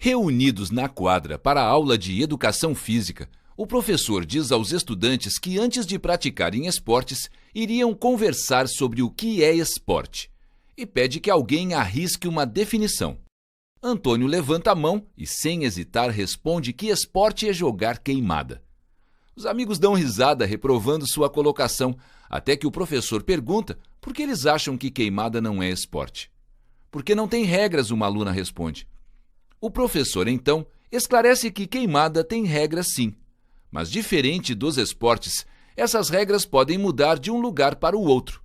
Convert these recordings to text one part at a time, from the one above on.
Reunidos na quadra para a aula de educação física, o professor diz aos estudantes que antes de praticarem esportes, iriam conversar sobre o que é esporte e pede que alguém arrisque uma definição. Antônio levanta a mão e, sem hesitar, responde que esporte é jogar queimada. Os amigos dão risada reprovando sua colocação, até que o professor pergunta por que eles acham que queimada não é esporte. Porque não tem regras, uma aluna responde. O professor, então, esclarece que queimada tem regras sim, mas diferente dos esportes, essas regras podem mudar de um lugar para o outro.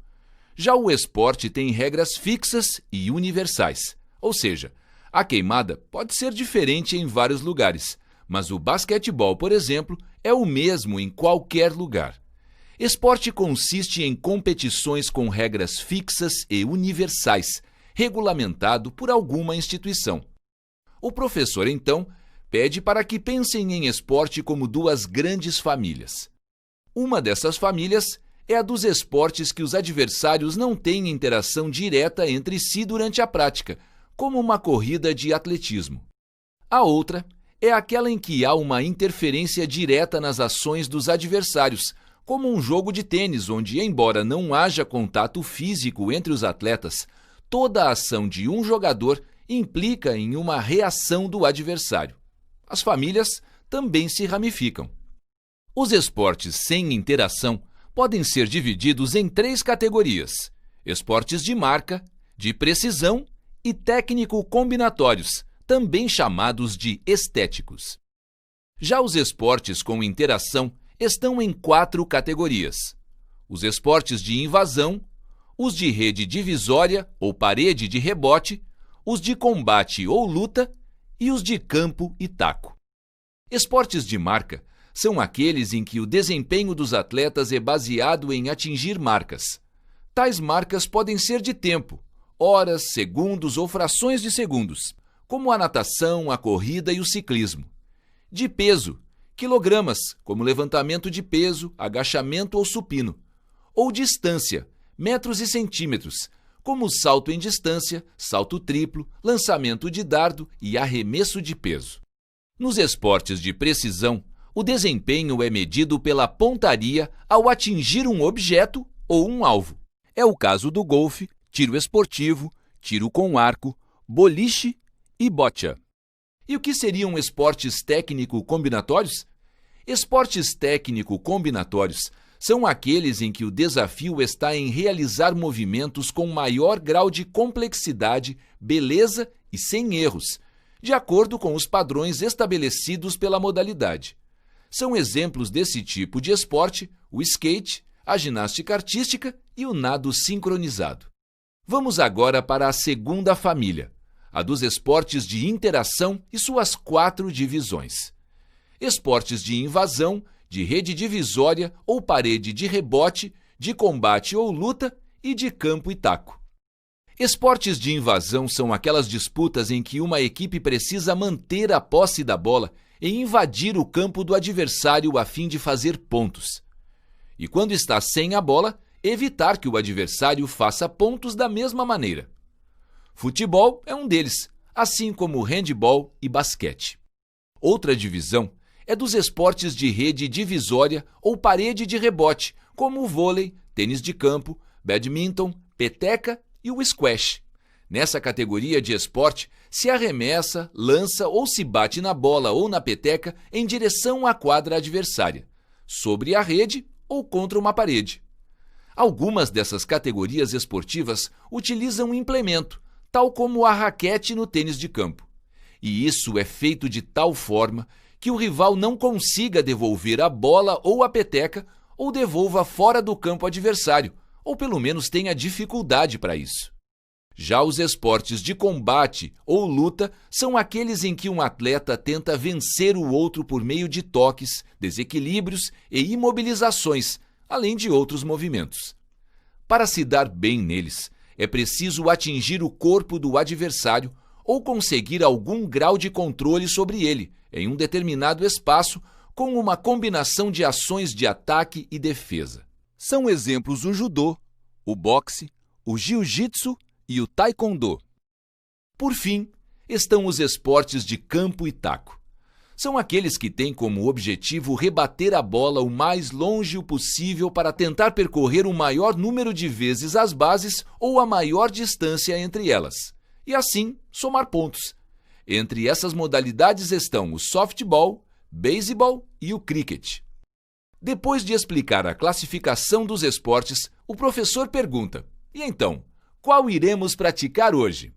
Já o esporte tem regras fixas e universais, ou seja, a queimada pode ser diferente em vários lugares, mas o basquetebol, por exemplo, é o mesmo em qualquer lugar. Esporte consiste em competições com regras fixas e universais, regulamentado por alguma instituição. O professor, então, pede para que pensem em esporte como duas grandes famílias. Uma dessas famílias é a dos esportes que os adversários não têm interação direta entre si durante a prática, como uma corrida de atletismo. A outra é aquela em que há uma interferência direta nas ações dos adversários, como um jogo de tênis onde, embora não haja contato físico entre os atletas, toda a ação de um jogador implica em uma reação do adversário. As famílias também se ramificam. Os esportes sem interação podem ser divididos em 3 categorias: esportes de marca, de precisão e técnico-combinatórios, também chamados de estéticos. Já os esportes com interação estão em 4 categorias: os esportes de invasão, os de rede divisória ou parede de rebote, os de combate ou luta e os de campo e taco. Esportes de marca são aqueles em que o desempenho dos atletas é baseado em atingir marcas. Tais marcas podem ser de tempo, horas, segundos ou frações de segundos, como a natação, a corrida e o ciclismo. De peso, quilogramas, como levantamento de peso, agachamento ou supino. Ou distância, metros e centímetros, como salto em distância, salto triplo, lançamento de dardo e arremesso de peso. Nos esportes de precisão, o desempenho é medido pela pontaria ao atingir um objeto ou um alvo. É o caso do golfe, tiro esportivo, tiro com arco, boliche e boccia. E o que seriam esportes técnico-combinatórios? Esportes técnico-combinatórios são aqueles em que o desafio está em realizar movimentos com maior grau de complexidade, beleza e sem erros, de acordo com os padrões estabelecidos pela modalidade. São exemplos desse tipo de esporte o skate, a ginástica artística e o nado sincronizado. Vamos agora para a segunda família, a dos esportes de interação e suas 4 divisões. Esportes de invasão, de rede divisória ou parede de rebote, de combate ou luta e de campo e taco. Esportes de invasão são aquelas disputas em que uma equipe precisa manter a posse da bola e invadir o campo do adversário a fim de fazer pontos. E quando está sem a bola, evitar que o adversário faça pontos da mesma maneira. Futebol é um deles, assim como handebol e basquete. Outra divisão é dos esportes de rede divisória ou parede de rebote, como o vôlei, tênis de campo, badminton, peteca e o squash. Nessa categoria de esporte, se arremessa, lança ou se bate na bola ou na peteca em direção à quadra adversária, sobre a rede ou contra uma parede. Algumas dessas categorias esportivas utilizam um implemento, tal como a raquete no tênis de campo. E isso é feito de tal forma que o rival não consiga devolver a bola ou a peteca ou devolva fora do campo adversário, ou pelo menos tenha dificuldade para isso. Já os esportes de combate ou luta são aqueles em que um atleta tenta vencer o outro por meio de toques, desequilíbrios e imobilizações, além de outros movimentos. Para se dar bem neles, é preciso atingir o corpo do adversário ou conseguir algum grau de controle sobre ele, em um determinado espaço, com uma combinação de ações de ataque e defesa. São exemplos o judô, o boxe, o jiu-jitsu e o taekwondo. Por fim, estão os esportes de campo e taco. São aqueles que têm como objetivo rebater a bola o mais longe possível para tentar percorrer o maior número de vezes as bases ou a maior distância entre elas, e assim somar pontos. Entre essas modalidades estão o softball, beisebol e o cricket. Depois de explicar a classificação dos esportes, o professor pergunta: "E então, qual iremos praticar hoje?"